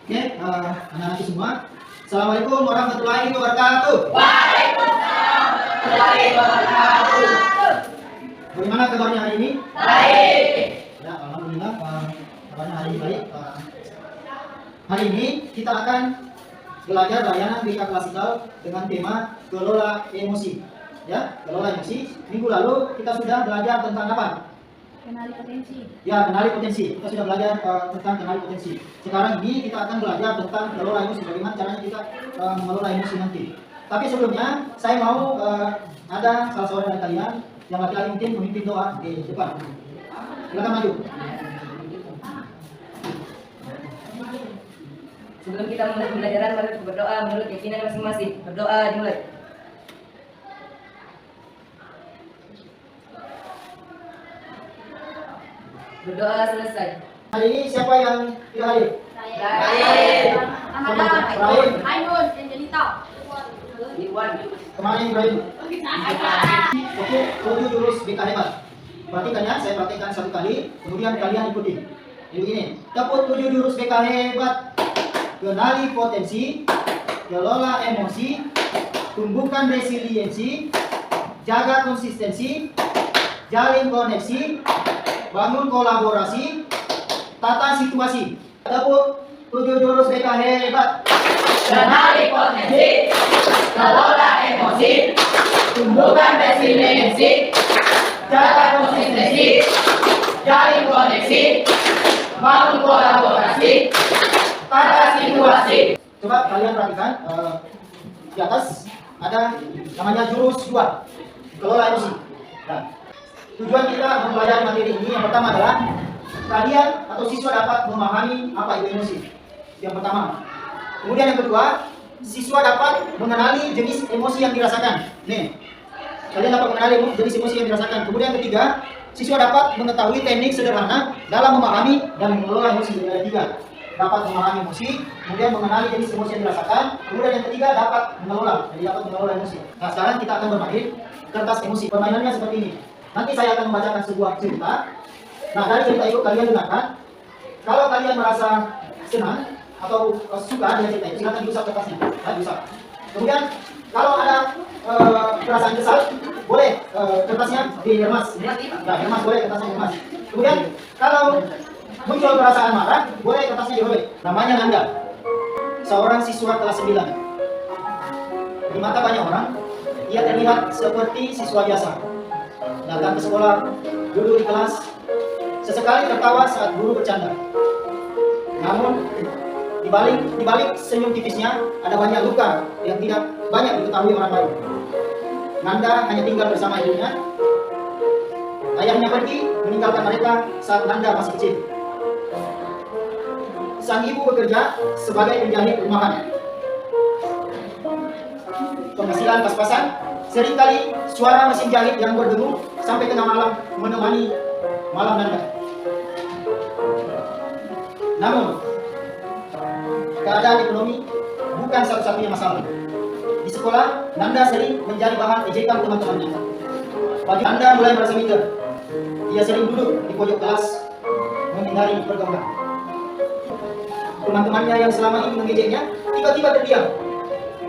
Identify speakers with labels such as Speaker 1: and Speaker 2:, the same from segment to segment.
Speaker 1: Oke, anak-anak semua. Assalamualaikum warahmatullahi wabarakatuh.
Speaker 2: Waalaikumsalam warahmatullahi wabarakatuh.
Speaker 1: Bagaimana kabarnya hari ini?
Speaker 2: Baik.
Speaker 1: Ya, alhamdulillah. Kabarnya hari ini baik. Hari ini kita akan belajar layanan BK klasikal dengan tema kelola emosi. Ya, kelola emosi. Minggu lalu kita sudah belajar tentang apa?
Speaker 3: Kenali potensi.
Speaker 1: Ya, kenali potensi. Kita sudah belajar tentang kenali potensi. Sekarang ini kita akan belajar tentang kelola emosi. Bagaimana caranya kita mengelola emosi nanti. Tapi sebelumnya, saya mau ada salah seorang dari kalian yang laki-laki mungkin memimpin doa di depan. Silakan maju.
Speaker 2: Sebelum kita mulai pembelajaran, mari kita berdoa menurut keyakinan masing-masing. Berdoa dimulai. Berdoa selesai.
Speaker 1: Hari ini siapa yang tidak hadir?
Speaker 2: Saya.
Speaker 1: Rahim.
Speaker 3: Ainun, Angelita.
Speaker 2: Iwan.
Speaker 1: Kemarin Ibrahim. Oke, 7 jurus BK hebat. Perhatikan ya, saya praktekkan satu kali, kemudian kalian ikuti. Jadi begini, dapat 7 jurus BK hebat. Kenali potensi, kelola emosi, tumbuhkan resiliensi, jaga konsistensi, jalin koneksi, bangun kolaborasi, tata situasi. Dapat 7 jurus BK hebat.
Speaker 2: Kenali potensi, kelola emosi, tumbuhkan resiliensi, jaga konsistensi, jalin koneksi, bangun kolaborasi, tata situasi.
Speaker 1: Coba kalian perhatikan di atas ada namanya jurus 2, kelola emosi. Nah, tujuan kita mempelajari materi ini yang pertama adalah kalian atau siswa dapat memahami apa itu emosi. Yang pertama. Kemudian yang kedua, siswa dapat mengenali jenis emosi yang dirasakan. Nih, kalian dapat mengenali jenis emosi yang dirasakan. Kemudian yang ketiga, siswa dapat mengetahui teknik sederhana dalam memahami dan mengelola emosi. Yang ketiga, dapat memahami emosi, kemudian mengenali jenis emosi yang dirasakan. Kemudian yang ketiga, dapat mengelola. Jadi dapat mengelola emosi. Nah, sekarang kita akan bermain kertas emosi. Permainannya seperti ini. Nanti saya akan membacakan sebuah cerita. Nah, dari cerita itu kalian dengarkan. Kalau kalian merasa senang atau suka dengan cerita itu, silakan diusap kertasnya. Ya, diusap. Kemudian kalau ada perasaan kesal, boleh kertasnya diremas. Ya, diremas boleh kertasnya diremas. Kemudian kalau muncul perasaan marah, boleh kertasnya dirobek. Namanya Nanda, seorang siswa kelas 9. Di mata banyak orang, ia terlihat seperti siswa biasa. Datang ke sekolah, duduk di kelas, sesekali tertawa saat guru bercanda. Namun, di balik senyum tipisnya ada banyak luka yang tidak banyak diketahui orang lain. Nanda hanya tinggal bersama ibunya. Ayahnya pergi meninggalkan mereka saat Nanda masih kecil. Sang ibu bekerja sebagai penjahit rumahan. Penghasilan pas-pasan, seringkali suara mesin jahit yang berdengung sampai tengah malam menemani malam Nanda. Namun, keadaan ekonomi bukan satu-satunya masalah. Di sekolah, Nanda sering menjadi bahan ejekan teman-temannya. Bagi Nanda mulai merasa minder. Dia sering duduk di pojok kelas, menghindari pergaulan. Teman-temannya yang selama ini mengejeknya, tiba-tiba terdiam.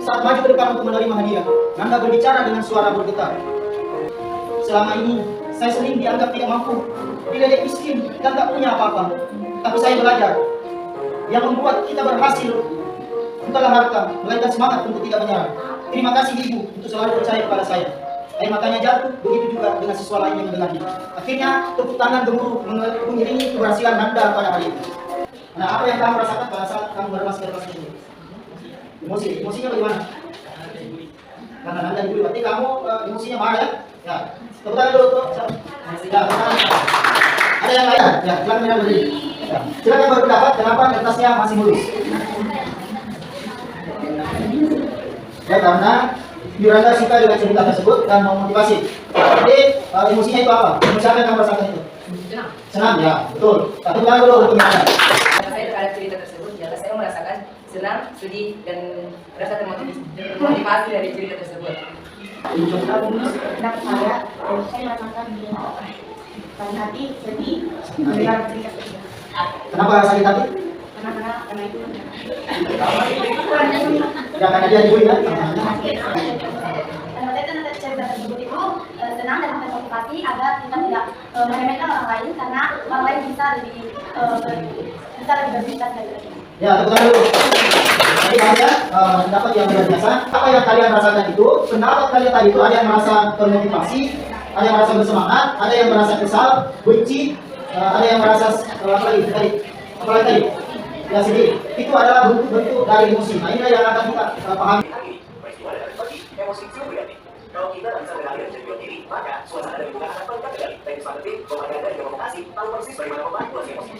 Speaker 1: Saat maju ke depan untuk menerima hadiah, Nanda berbicara dengan suara bergetar. Selama ini, saya sering dianggap tidak mampu, diledek miskin, dan tak punya apa-apa. Tapi saya belajar. Yang membuat kita berhasil bukanlah harta, melainkan semangat untuk tidak menyerah. Terima kasih Ibu untuk selalu percaya kepada saya. Air matanya jatuh, begitu juga dengan siswa lain yang mendengarnya. Akhirnya tepuk tangan gemuruh mengiringi keberhasilan Nanda pada hari itu. Nah, apa yang kamu rasakan pada saat kamu bermas kertas ini? Emosinya bagaimana? Karena Nanda dibully, berarti kamu emosinya marah ya? Ya, tepuk tangan dulu tuh. Ya, ada yang lain? Ya, silakan minum berdiri. Ya, silakan berpendapat kenapa kertasnya masih mulus? Ya, karena Yuranda suka dengan cerita tersebut dan memotivasi. Jadi emosinya itu apa? Emosi apa yang kamu rasakan itu? Senang, ya, betul. Tapi jangan dulu untuk Anda.
Speaker 2: Karena saya terhadap cerita tersebut, jelas saya merasakan senang, sedih, dan merasa termotivasi dari cerita tersebut.
Speaker 3: Pendapat saya merasakan sakit hati, sedih, mendengar cerita tersebut.
Speaker 1: Kenapa sakit hati?
Speaker 3: karena itu.
Speaker 1: Ya karena dia dibully ya.
Speaker 3: Karena itu nanti cerita tersebut itu senang dan termotivasi agar kita tidak meremehkan orang lain karena orang lain bisa lebih berbicara dari kita.
Speaker 1: Ya, tepuk tangan dulu. Tadi kalian pendapat yang luar biasa. Apa yang kalian rasakan itu? Pendapat kalian tadi itu ada yang merasa termotivasi, ada yang merasa bersemangat, ada yang merasa kesal, benci, ada yang merasa apa lagi tadi? Apa lagi tadi? Ya sedih. Itu adalah bentuk-bentuk dari emosi. Nah, inilah yang akan kita pahami.
Speaker 4: Emosi itu negatif. Kalau kita tak bisa mengalirkan jadi diri, maka suasana dan lingkungan akan paling terkendali. Baik strategi, propaganda, dan provokasi, tahu persis bagaimana memanipulasi emosi.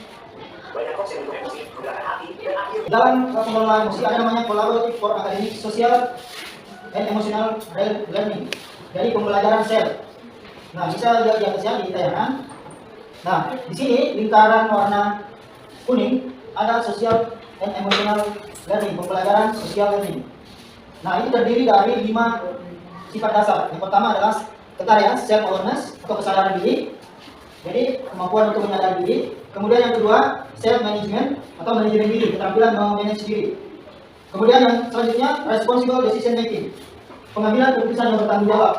Speaker 4: Banyak hoax yang mendukung emosi, menggerakkan hati, dan akhirnya
Speaker 1: Dalam pengelolaan emosi ada namanya collaborative for academic, social, and emotional learning. Jadi pembelajaran sel. Nah, bisa lihat di atasnya di tayangan. Nah, di sini lingkaran warna kuning ada social and emotional learning, pembelajaran social learning. Nah, ini terdiri dari 5 sifat dasar. Yang pertama adalah ketarian, self awareness atau kesadaran diri. Jadi kemampuan untuk menyadari diri. Kemudian yang kedua, self management atau manajemen diri, keterampilan memanage diri. Kemudian yang selanjutnya, responsible decision making, pengambilan keputusan yang bertanggung jawab.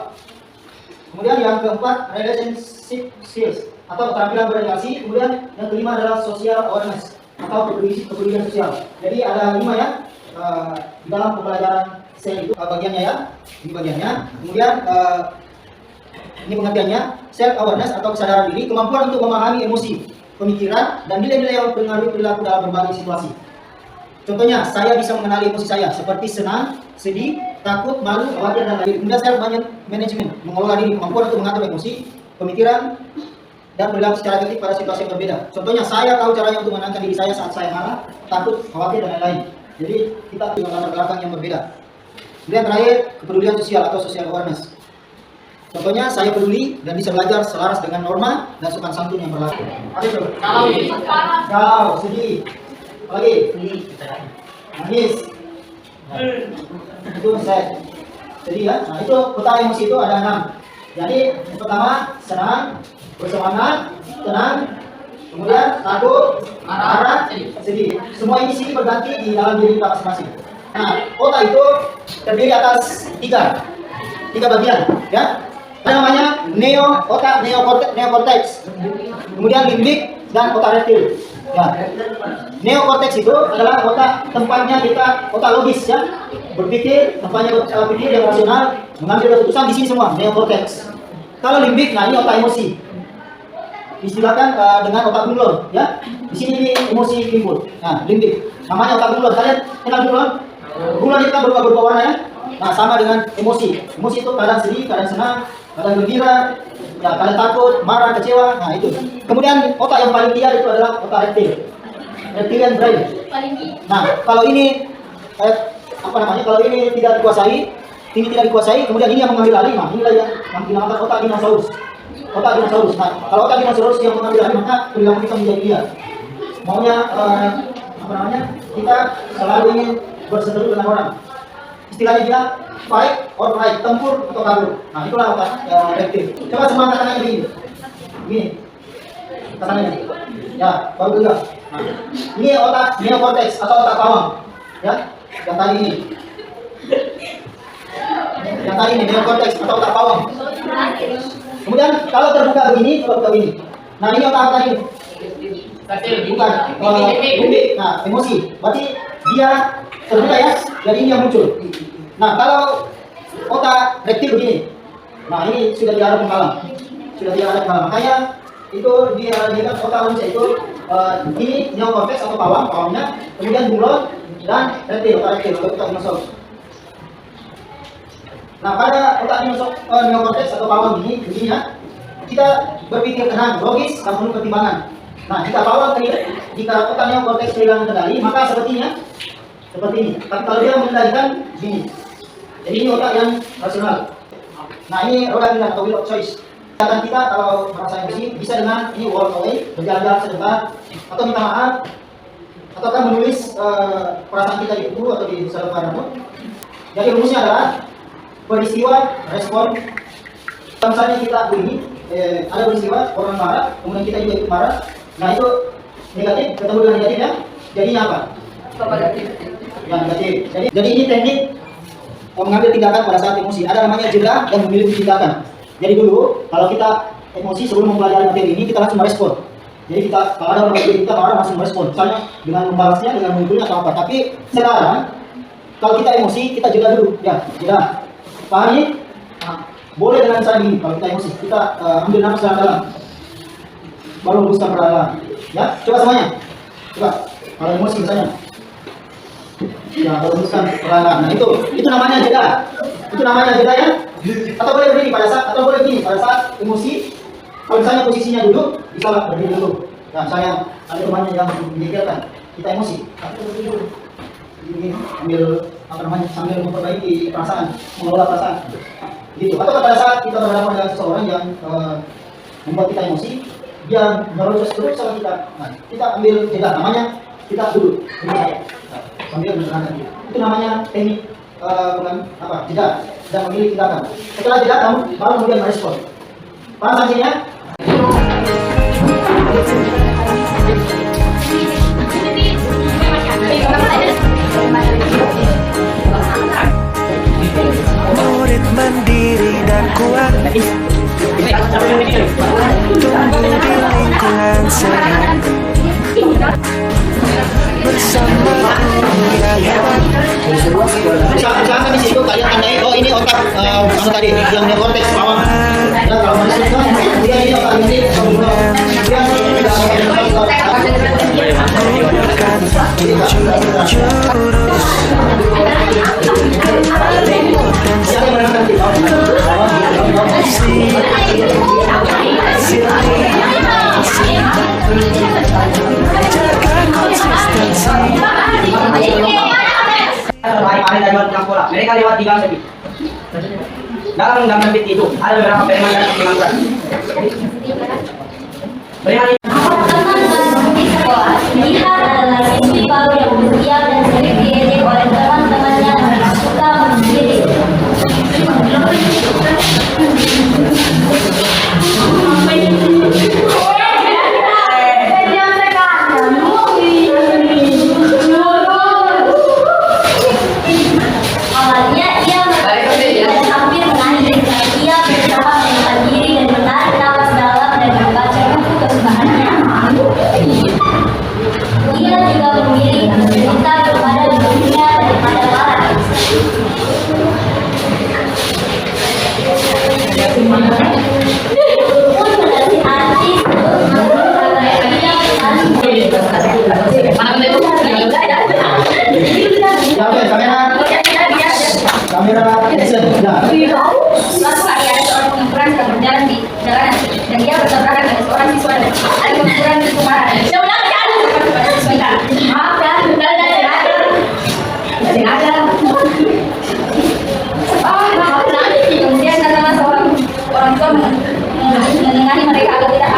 Speaker 1: Kemudian yang keempat, relationship skills atau keterampilan berrelasi. Kemudian yang kelima adalah social awareness atau kepedulian sosial. Jadi ada 5 ya di dalam pembelajaran sel itu bagiannya ya, ini bagiannya. Kemudian ini pengertiannya, self awareness atau kesadaran diri, kemampuan untuk memahami emosi, pemikiran, dan nilai-nilai yang mempengaruhi perilaku dalam berbagai situasi. Contohnya, saya bisa mengenali emosi saya seperti senang, sedih, takut, malu, khawatir, dan lain-lain. Kemudian self management, mengelola diri, kemampuan untuk mengatur emosi, pemikiran, dan perilaku secara efektif pada situasi yang berbeda. Contohnya, saya tahu caranya untuk menenangkan diri saya saat saya marah, takut, khawatir, dan lain-lain. Jadi kita punya latar belakang yang berbeda. Kemudian terakhir, kepedulian sosial atau social awareness. Contohnya, saya peduli dan bisa belajar selaras dengan norma dan sopan santun yang berlaku. Apa itu? Galau, sedih, apalagi? Nangis. Nah, itu sad. Sedih ya. Nah, itu peta emosi itu ada 6. Jadi yang pertama senang, bersemangat, tenang, kemudian takut, marah, sedih. Semua ini sini berganti di dalam diri kita masing-masing. Nah, otak itu terdiri atas 3 bagian, ya. Ada namanya otak neokortex, kemudian limbik dan otak reptil. Ya. Neokortex itu adalah otak tempatnya kita otak logis ya, berpikir, tempatnya berpikir yang rasional, mengambil keputusan di sini semua neokortex. Kalau limbik, nah ini otak emosi. Istilahkan dengan otak bunglon ya. Di sini ini emosi timbul. Nah, limbik. Namanya otak bunglon. Kalian kenal bunglon? Bunglon itu kan berubah warna ya. Nah, sama dengan emosi. Emosi itu kadang sedih, kadang senang, kadang gembira, ya kadang takut, marah, kecewa. Nah, itu. Kemudian otak yang paling liar itu adalah otak reptil. Reptilian brain. Nah, kalau ini kalau ini tidak dikuasai, kemudian ini yang mengambil alih. Nah, inilah yang dinamakan otak dinosaurus. Otak dinosaurus. Nah, kalau otak dinosaurus yang mengambil alih, maka perilaku kita menjadi liar. Maunya kita selalu ingin berseteru dengan orang. Istilahnya dia fight or flight, tempur atau kabur. Nah, itulah otak reptil. Coba semua tangannya begini. Begini. Tangannya. Ya, baru gerak. Nah, ini otak neokortex atau otak bawang. Ya, yang tadi ini. Yang tadi ini neokortex atau otak bawang. Kemudian kalau terbuka begini, coba buka begini. Nah, ini otak tadi. Bukan. Limbik. Nah, emosi. Berarti dia terbuka ya, jadi ini yang muncul. Nah, kalau otak reptil begini, nah ini sudah diarah penghalang, makanya itu dia otak manusia itu ini neokortex atau pawangnya, kemudian bunglon dan reptil, otak dinosaurus. Nah, pada otak neokortex atau pawang ini begini ya, kita berpikir tenang, logis, dan penuh pertimbangan. Nah, jika pawang jika otak neokortex kehilangan kendali, maka seperti ini. Tapi kalau dia mengendalikan begini. Jadi ini otak yang rasional. Nah, ini roda pilihan atau wheel of choice. Tindakan kita kalau merasa emosi bisa dengan ini walk away, berjalan-jalan sebentar, atau minta maaf, ataukah menulis perasaan kita di buku atau di lembar note. Jadi rumusnya adalah peristiwa, respon. Misalnya kita begini, ada peristiwa orang marah, kemudian kita juga ikut marah. Nah, itu negatif ketemu dengan negatif ya. jadinya apa?
Speaker 2: Negatif.
Speaker 1: Ya, negatif. Jadi ini teknik mengambil tindakan pada saat emosi. Ada namanya jeda dan memilih tindakan. Jadi dulu kalau kita emosi sebelum mempelajari materi ini kita langsung merespon. Jadi kita kalau ada orang kita marah langsung merespon. Misalnya dengan membalasnya, dengan memukulnya atau apa. Tapi sekarang kalau kita emosi kita jeda dulu. Ya, jeda. Pahami? Boleh dengan cara ini. Kalau kita emosi kita ambil nafas dalam-dalam. Baru hembuskan perlahan. Ya, coba semuanya. Coba. Kalau emosi misalnya. Ya, baru hembuskan perlahan. Nah itu namanya jeda. Itu namanya jeda ya. Atau boleh berdiri pada saat emosi. Kalau misalnya posisinya duduk, bisa berdiri dulu. Nah, misalnya ada temannya yang memikirkan, kita emosi, ini ambil sambil memperbaiki perasaan, mengelola perasaan, gitu. Atau pada saat kita berhadapan dengan seseorang yang membuat kita emosi, dia merosos terus sama kita. Nah, kita ambil jeda, namanya kita duduk, sambil menerangkan dia. Itu namanya teknik jeda dan memilih tindakan. Setelah jeda, kamu baru kemudian merespon. Paham sanksinya?
Speaker 5: Murid mandiri dan kuat, tumbuh di lingkungan sehat, bersama yang hebat.
Speaker 1: Misalkan di situ kalian tandai, oh ini otak tadi yang neokortex bawah. Dan kalau masukkan dia ini otak ini
Speaker 6: mereka lewat di gang tepi. Dalam gang tepi itu ada beberapa preman dan pengangguran. Preman
Speaker 3: Lihat adalah siswi baru yang bersiap dan sering diejek oleh teman-temannya yang suka mendiri. Awalnya ia dan hampir menangis. Ia berusaha menahan diri dan menarik nafas dalam dan membaca buku kesukaannya. Ia juga memilih meminta kepada dunia daripada barat. Pun menasihati
Speaker 1: kamera action.
Speaker 3: Suatu hari ada seorang pengukuran sedang berjalan di jalanan dan dia bertabrakan dengan seorang siswa dan ada pengukuran itu marah. Maaf ya, tidak sengaja. Kemudian datanglah seorang tua menengahi mereka agar tidak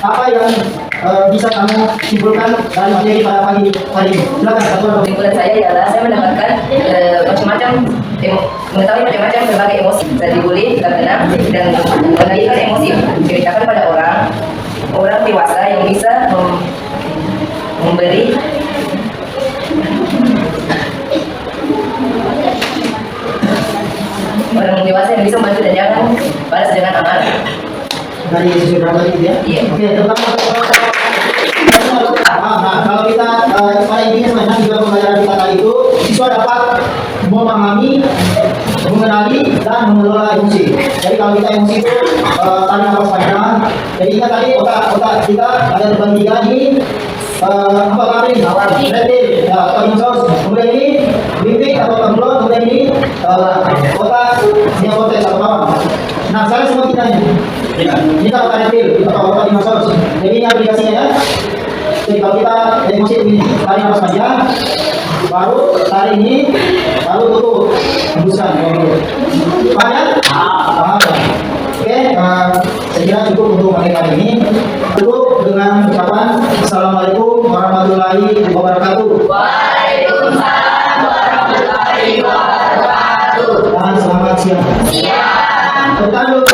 Speaker 1: Apa yang bisa kamu simpulkan dari materi pada pagi ini? Silakan satu orang.
Speaker 2: Kesimpulan saya adalah saya mendapatkan mengetahui macam-macam berbagai emosi. Saya dibully, terkena dan mengalihkan emosi ceritakan pada orang dewasa yang bisa memberi orang dewasa yang bisa membantu dan jangan balas dengan amarah.
Speaker 1: Dari sisi berapa itu ya?
Speaker 2: Iya.
Speaker 1: Oke, terutama kalau kita pada intinya sebenarnya juga pembelajaran kita kali itu siswa dapat memahami, mengenali dan mengelola emosi. Jadi kalau kita emosi itu tarik nafas panjang. Jadi ingat tadi otak kita ada terbagi tiga ini. Apa kami? Retil, atau insos. Kemudian ini limbik atau templon. Kemudian ini otak neokortex atau bawah. Nah, sekarang semua kita ini kalau otak retil atau otak insos. Jadi ini aplikasinya ya. Jadi kalau kita emosi ini tarik nafas panjang, baru tarik ini, baru tutup, hembuskan. Paham ya? Paham. Oke, saya kira cukup untuk materi kali ini. Tutup dengan ucapan Assalamualaikum warahmatullahi wabarakatuh.
Speaker 3: Waalaikumsalam warahmatullahi wabarakatuh.
Speaker 1: Dan selamat siang.
Speaker 3: Siang.
Speaker 1: Tepuk tangan dulu.